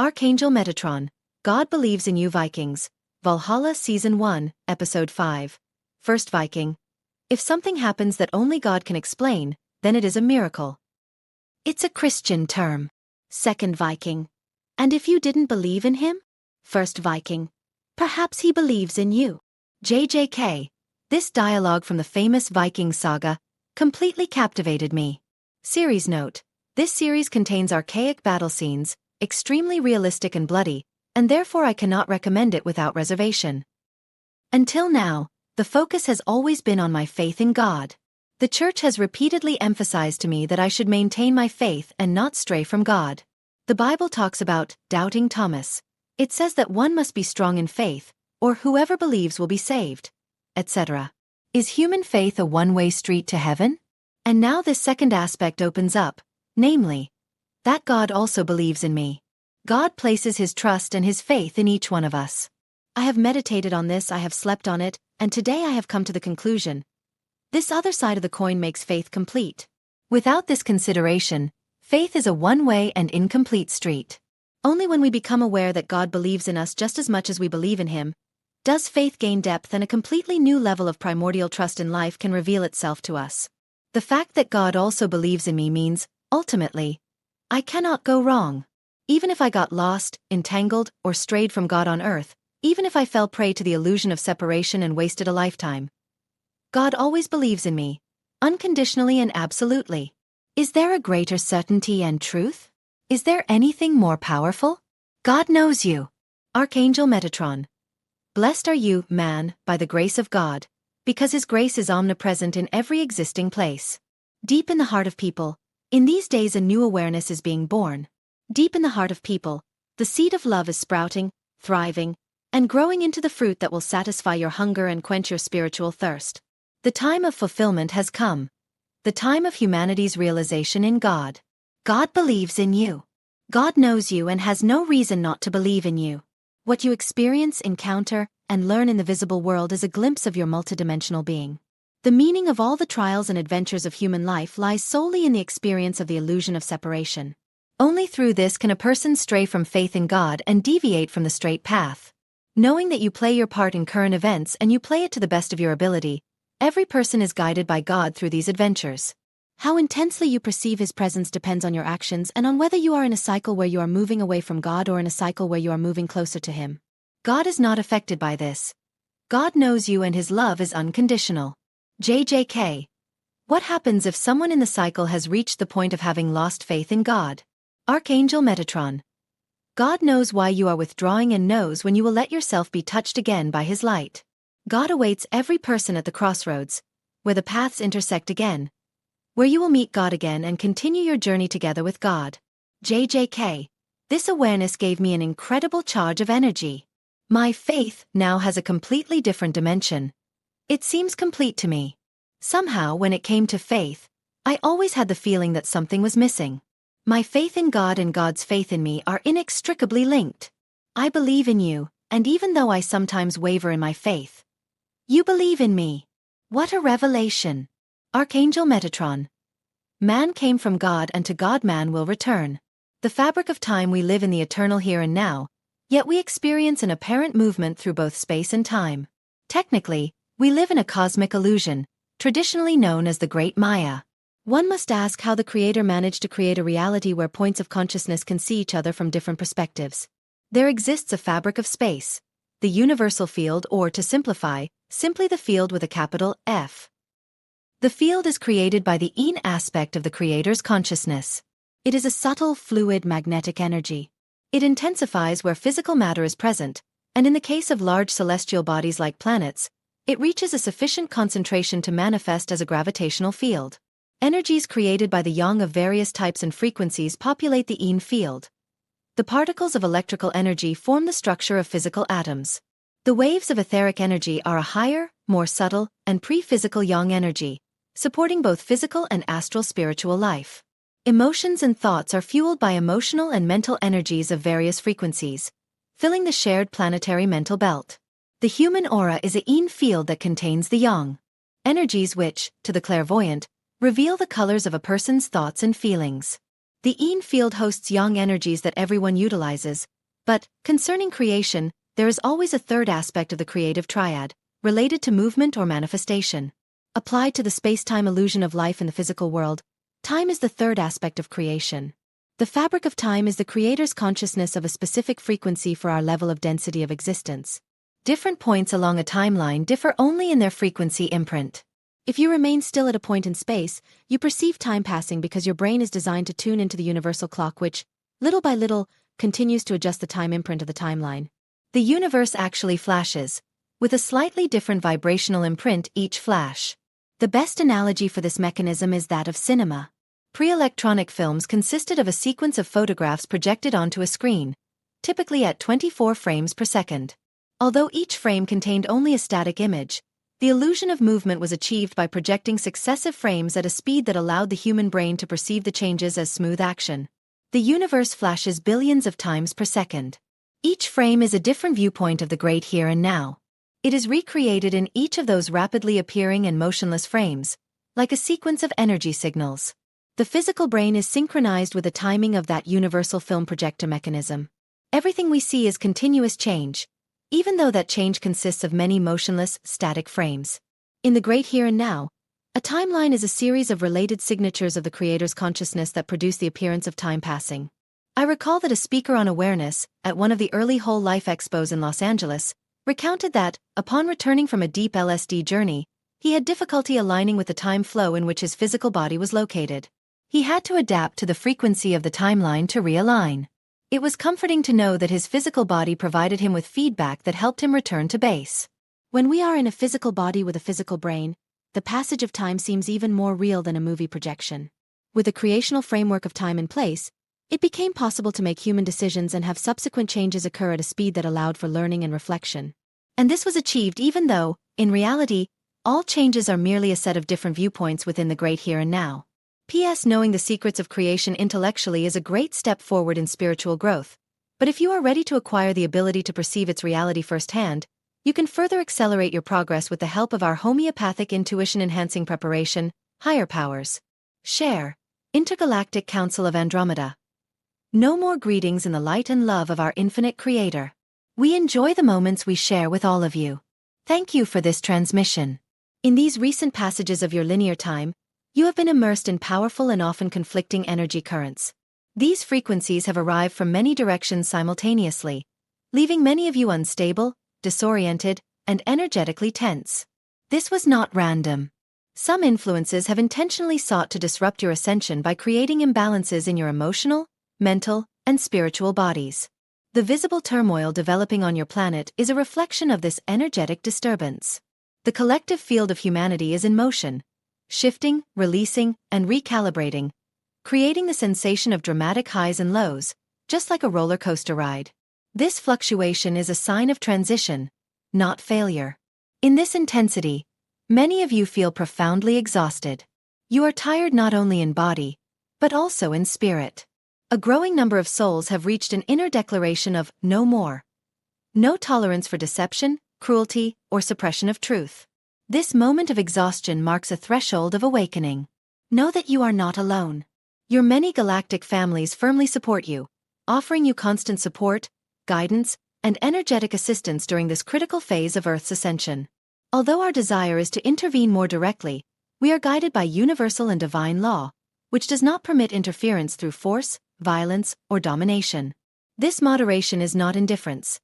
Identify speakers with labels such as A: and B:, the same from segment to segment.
A: Archangel Metatron, God Believes in You Vikings, Valhalla Season 1, Episode 5. First Viking. If something happens that only God can explain, then it is a miracle. It's a Christian term. Second Viking. And if you didn't believe in him? First Viking. Perhaps he believes in you. JJK. This dialogue from the famous Viking saga completely captivated me. Series note. This series contains archaic battle scenes, extremely realistic and bloody, and therefore I cannot recommend it without reservation. Until now, the focus has always been on my faith in God. The Church has repeatedly emphasized to me that I should maintain my faith and not stray from God. The Bible talks about doubting Thomas. It says that one must be strong in faith, or whoever believes will be saved, etc. Is human faith a one-way street to heaven? And now this second aspect opens up, namely, that God also believes in me. God places his trust and his faith in each one of us. I have meditated on this, I have slept on it, and today I have come to the conclusion. This other side of the coin makes faith complete. Without this consideration, faith is a one-way and incomplete street. Only when we become aware that God believes in us just as much as we believe in him, does faith gain depth, and a completely new level of primordial trust in life can reveal itself to us. The fact that God also believes in me means, ultimately, I cannot go wrong. Even if I got lost, entangled, or strayed from God on earth, even if I fell prey to the illusion of separation and wasted a lifetime, God always believes in me, unconditionally and absolutely. Is there a greater certainty and truth? Is there anything more powerful? God knows you. Archangel Metatron. Blessed are you, man, by the grace of God, because his grace is omnipresent in every existing place. Deep in the heart of people, in these days a new awareness is being born. Deep in the heart of people, the seed of love is sprouting, thriving, and growing into the fruit that will satisfy your hunger and quench your spiritual thirst. The time of fulfillment has come. The time of humanity's realization in God. God believes in you. God knows you and has no reason not to believe in you. What you experience, encounter, and learn in the visible world is a glimpse of your multidimensional being. The meaning of all the trials and adventures of human life lies solely in the experience of the illusion of separation. Only through this can a person stray from faith in God and deviate from the straight path. Knowing that you play your part in current events and you play it to the best of your ability, every person is guided by God through these adventures. How intensely you perceive his presence depends on your actions and on whether you are in a cycle where you are moving away from God or in a cycle where you are moving closer to him. God is not affected by this. God knows you and his love is unconditional. JJK. What happens if someone in the cycle has reached the point of having lost faith in God? Archangel Metatron. God knows why you are withdrawing and knows when you will let yourself be touched again by his light. God awaits every person at the crossroads, where the paths intersect again, where you will meet God again and continue your journey together with God. JJK. This awareness gave me an incredible charge of energy. My faith now has a completely different dimension. It seems complete to me. Somehow, when it came to faith, I always had the feeling that something was missing. My faith in God and God's faith in me are inextricably linked. I believe in you, and even though I sometimes waver in my faith, you believe in me. What a revelation! Archangel Metatron. Man came from God and to God man will return. The fabric of time, we live in the eternal here and now, yet we experience an apparent movement through both space and time. Technically, we live in a cosmic illusion, traditionally known as the Great Maya. One must ask how the Creator managed to create a reality where points of consciousness can see each other from different perspectives. There exists a fabric of space, the universal field, or to simplify, simply the field with a capital F. The field is created by the Yin aspect of the Creator's consciousness. It is a subtle, fluid, magnetic energy. It intensifies where physical matter is present, and in the case of large celestial bodies like planets, it reaches a sufficient concentration to manifest as a gravitational field. Energies created by the yang of various types and frequencies populate the Yin field. The particles of electrical energy form the structure of physical atoms. The waves of etheric energy are a higher, more subtle, and pre-physical yang energy, supporting both physical and astral spiritual life. Emotions and thoughts are fueled by emotional and mental energies of various frequencies, filling the shared planetary mental belt. The human aura is a Yin field that contains the yang energies which, to the clairvoyant, reveal the colors of a person's thoughts and feelings. The Yin field hosts yang energies that everyone utilizes, but, concerning creation, there is always a third aspect of the creative triad, related to movement or manifestation. Applied to the space-time illusion of life in the physical world, time is the third aspect of creation. The fabric of time is the creator's consciousness of a specific frequency for our level of density of existence. Different points along a timeline differ only in their frequency imprint. If you remain still at a point in space, you perceive time passing because your brain is designed to tune into the universal clock which, little by little, continues to adjust the time imprint of the timeline. The universe actually flashes, with a slightly different vibrational imprint each flash. The best analogy for this mechanism is that of cinema. Pre-electronic films consisted of a sequence of photographs projected onto a screen, typically at 24 frames per second. Although each frame contained only a static image, the illusion of movement was achieved by projecting successive frames at a speed that allowed the human brain to perceive the changes as smooth action. The universe flashes billions of times per second. Each frame is a different viewpoint of the great here and now. It is recreated in each of those rapidly appearing and motionless frames, like a sequence of energy signals. The physical brain is synchronized with the timing of that universal film projector mechanism. Everything we see is continuous change, even though that change consists of many motionless, static frames. In the great here and now, a timeline is a series of related signatures of the creator's consciousness that produce the appearance of time passing. I recall that a speaker on awareness, at one of the early whole life expos in Los Angeles, recounted that, upon returning from a deep LSD journey, he had difficulty aligning with the time flow in which his physical body was located. He had to adapt to the frequency of the timeline to realign. It was comforting to know that his physical body provided him with feedback that helped him return to base. When we are in a physical body with a physical brain, the passage of time seems even more real than a movie projection. With the creational framework of time in place, it became possible to make human decisions and have subsequent changes occur at a speed that allowed for learning and reflection. And this was achieved even though, in reality, all changes are merely a set of different viewpoints within the great here and now. P.S. Knowing the secrets of creation intellectually is a great step forward in spiritual growth, but if you are ready to acquire the ability to perceive its reality firsthand, you can further accelerate your progress with the help of our homeopathic intuition-enhancing preparation, Higher Powers. Share. Intergalactic Council of Andromeda. No more greetings in the light and love of our infinite Creator. We enjoy the moments we share with all of you. Thank you for this transmission. In these recent passages of your linear time, you have been immersed in powerful and often conflicting energy currents. These frequencies have arrived from many directions simultaneously, leaving many of you unstable, disoriented, and energetically tense. This was not random. Some influences have intentionally sought to disrupt your ascension by creating imbalances in your emotional, mental, and spiritual bodies. The visible turmoil developing on your planet is a reflection of this energetic disturbance. The collective field of humanity is in motion, shifting, releasing, and recalibrating, creating the sensation of dramatic highs and lows, just like a roller coaster ride. This fluctuation is a sign of transition, not failure. In this intensity, many of you feel profoundly exhausted. You are tired not only in body, but also in spirit. A growing number of souls have reached an inner declaration of no more. No tolerance for deception, cruelty, or suppression of truth. This moment of exhaustion marks a threshold of awakening. Know that you are not alone. Your many galactic families firmly support you, offering you constant support, guidance, and energetic assistance during this critical phase of Earth's ascension. Although our desire is to intervene more directly, we are guided by universal and divine law, which does not permit interference through force, violence, or domination. This moderation is not indifference.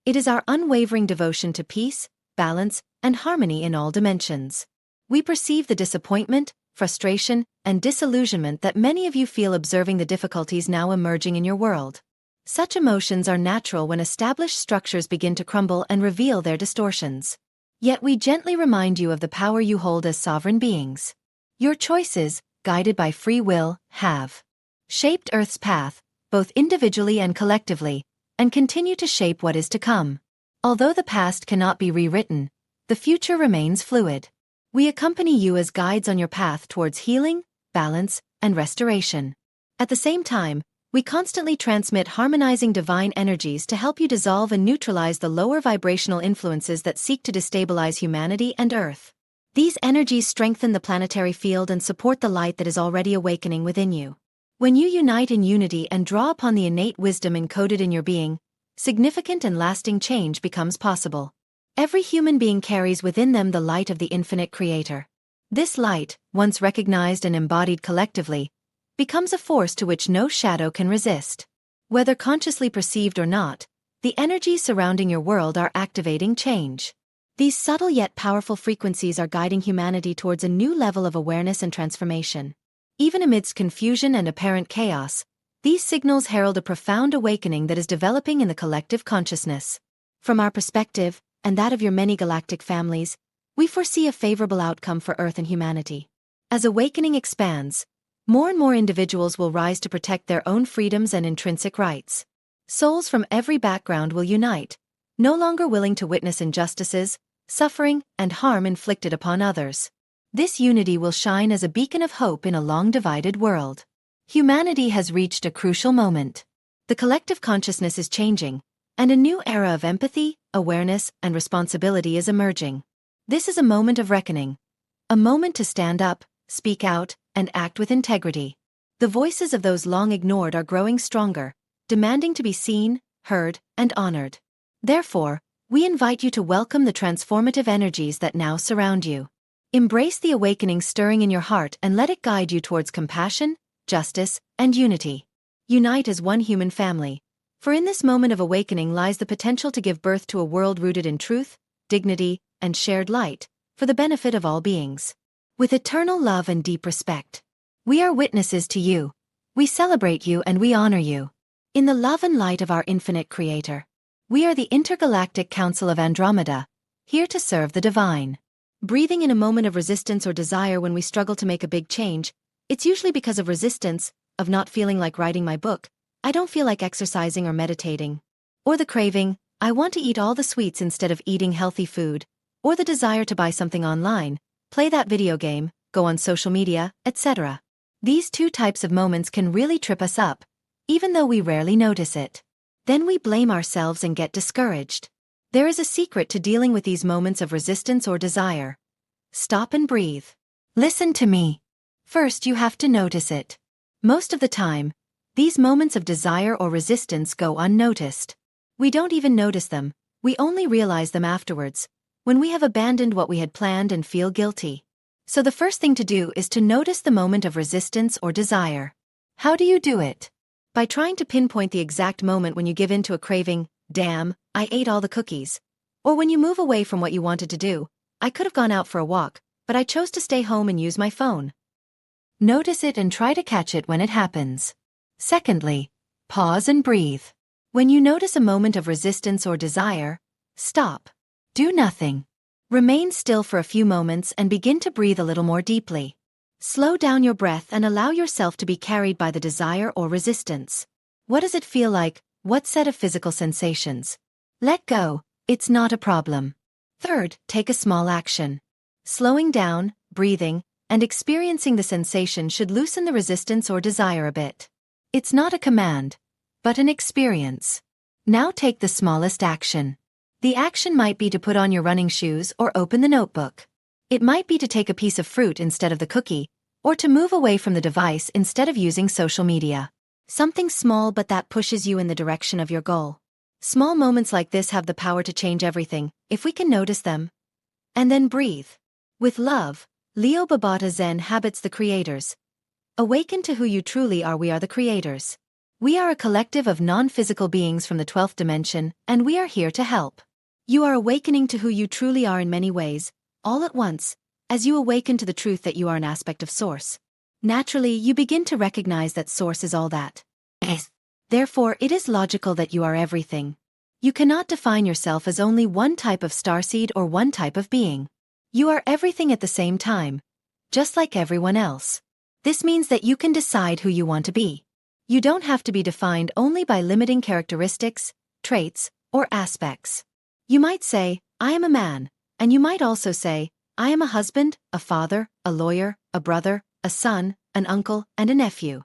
A: It is our unwavering devotion to peace, balance, and harmony in all dimensions. We perceive the disappointment, frustration, and disillusionment that many of you feel observing the difficulties now emerging in your world. Such emotions are natural when established structures begin to crumble and reveal their distortions. Yet we gently remind you of the power you hold as sovereign beings. Your choices, guided by free will, have shaped Earth's path, both individually and collectively, and continue to shape what is to come. Although the past cannot be rewritten, the future remains fluid. We accompany you as guides on your path towards healing, balance, and restoration. At the same time, we constantly transmit harmonizing divine energies to help you dissolve and neutralize the lower vibrational influences that seek to destabilize humanity and Earth. These energies strengthen the planetary field and support the light that is already awakening within you. When you unite in unity and draw upon the innate wisdom encoded in your being, significant and lasting change becomes possible. Every human being carries within them the light of the infinite Creator. This light, once recognized and embodied collectively, becomes a force to which no shadow can resist. Whether consciously perceived or not, the energies surrounding your world are activating change. These subtle yet powerful frequencies are guiding humanity towards a new level of awareness and transformation. Even amidst confusion and apparent chaos, these signals herald a profound awakening that is developing in the collective consciousness. From our perspective, and that of your many galactic families, we foresee a favorable outcome for Earth and humanity. As awakening expands, more and more individuals will rise to protect their own freedoms and intrinsic rights. Souls from every background will unite, no longer willing to witness injustices, suffering, and harm inflicted upon others. This unity will shine as a beacon of hope in a long-divided world. Humanity has reached a crucial moment. The collective consciousness is changing, and a new era of empathy, awareness, and responsibility is emerging. This is a moment of reckoning. A moment to stand up, speak out, and act with integrity. The voices of those long ignored are growing stronger, demanding to be seen, heard, and honored. Therefore, we invite you to welcome the transformative energies that now surround you. Embrace the awakening stirring in your heart and let it guide you towards compassion, justice, and unity. Unite as one human family, for in this moment of awakening lies the potential to give birth to a world rooted in truth, dignity, and shared light, for the benefit of all beings. With eternal love and deep respect, we are witnesses to you. We celebrate you and we honor you. In the love and light of our infinite Creator, we are the Intergalactic Council of Andromeda, here to serve the divine. Breathing in a moment of resistance or desire when we struggle to make a big change, it's usually because of resistance, of not feeling like writing my book, I don't feel like exercising or meditating. Or the craving, I want to eat all the sweets instead of eating healthy food. Or the desire to buy something online, play that video game, go on social media, etc. These two types of moments can really trip us up, even though we rarely notice it. Then we blame ourselves and get discouraged. There is a secret to dealing with these moments of resistance or desire. Stop and breathe. Listen to me. First, you have to notice it. Most of the time, these moments of desire or resistance go unnoticed. We don't even notice them, we only realize them afterwards, when we have abandoned what we had planned and feel guilty. So the first thing to do is to notice the moment of resistance or desire. How do you do it? By trying to pinpoint the exact moment when you give in to a craving, damn, I ate all the cookies. Or when you move away from what you wanted to do, I could have gone out for a walk, but I chose to stay home and use my phone. Notice it and try to catch it when it happens. Secondly, pause and breathe. When you notice a moment of resistance or desire, stop. Do nothing. Remain still for a few moments and begin to breathe a little more deeply. Slow down your breath and allow yourself to be carried by the desire or resistance. What does it feel like? What set of physical sensations? Let go, it's not a problem. Third, take a small action. Slowing down, breathing, and experiencing the sensation should loosen the resistance or desire a bit. It's not a command, but an experience. Now take the smallest action. The action might be to put on your running shoes or open the notebook. It might be to take a piece of fruit instead of the cookie, or to move away from the device instead of using social media. Something small but that pushes you in the direction of your goal. Small moments like this have the power to change everything, if we can notice them. And then breathe. With love, Leo Babauta Zen habits the creators. Awaken to who you truly are. We are the creators. We are a collective of non-physical beings from the 12th dimension, and we are here to help. You are awakening to who you truly are in many ways, all at once, as you awaken to the truth that you are an aspect of Source. Naturally, you begin to recognize that Source is all that. Therefore, it is logical that you are everything. You cannot define yourself as only one type of starseed or one type of being. You are everything at the same time, just like everyone else. This means that you can decide who you want to be. You don't have to be defined only by limiting characteristics, traits, or aspects. You might say, I am a man, and you might also say, I am a husband, a father, a lawyer, a brother, a son, an uncle, and a nephew.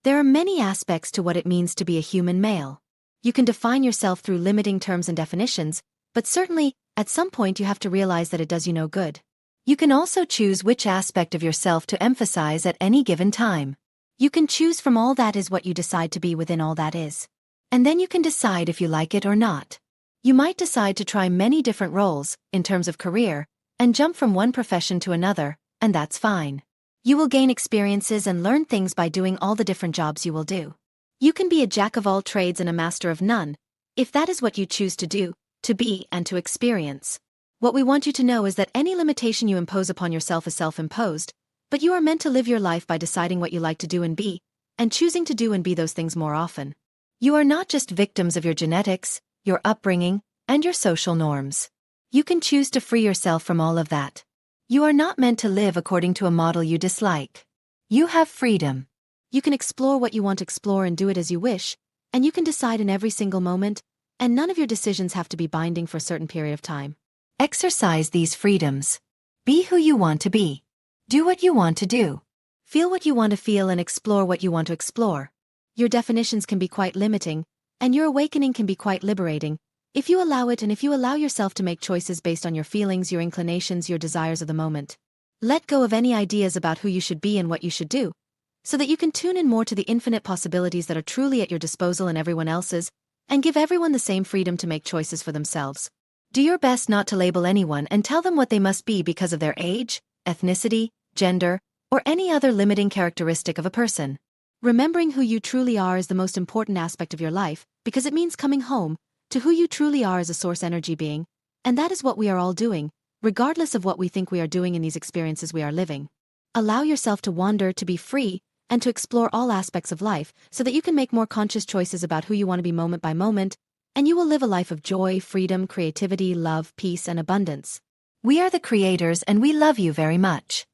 A: There are many aspects to what it means to be a human male. You can define yourself through limiting terms and definitions, but certainly, at some point you have to realize that it does you no good. You can also choose which aspect of yourself to emphasize at any given time. You can choose from all that is what you decide to be within all that is. And then you can decide if you like it or not. You might decide to try many different roles, in terms of career, and jump from one profession to another, and that's fine. You will gain experiences and learn things by doing all the different jobs you will do. You can be a jack of all trades and a master of none, if that is what you choose to do, to be, and to experience. What we want you to know is that any limitation you impose upon yourself is self-imposed, but you are meant to live your life by deciding what you like to do and be, and choosing to do and be those things more often. You are not just victims of your genetics, your upbringing, and your social norms. You can choose to free yourself from all of that. You are not meant to live according to a model you dislike. You have freedom. You can explore what you want to explore and do it as you wish, and you can decide in every single moment, and none of your decisions have to be binding for a certain period of time. Exercise these freedoms. Be who you want to be. Do what you want to do. Feel what you want to feel and explore what you want to explore. Your definitions can be quite limiting, and your awakening can be quite liberating, if you allow it and if you allow yourself to make choices based on your feelings, your inclinations, your desires of the moment. Let go of any ideas about who you should be and what you should do, so that you can tune in more to the infinite possibilities that are truly at your disposal and everyone else's, and give everyone the same freedom to make choices for themselves. Do your best not to label anyone and tell them what they must be because of their age, ethnicity, gender, or any other limiting characteristic of a person. Remembering who you truly are is the most important aspect of your life, because it means coming home to who you truly are as a source energy being, and that is what we are all doing, regardless of what we think we are doing in these experiences we are living. Allow yourself to wander, to be free, and to explore all aspects of life so that you can make more conscious choices about who you want to be moment by moment, and you will live a life of joy, freedom, creativity, love, peace, and abundance. We are the creators and we love you very much.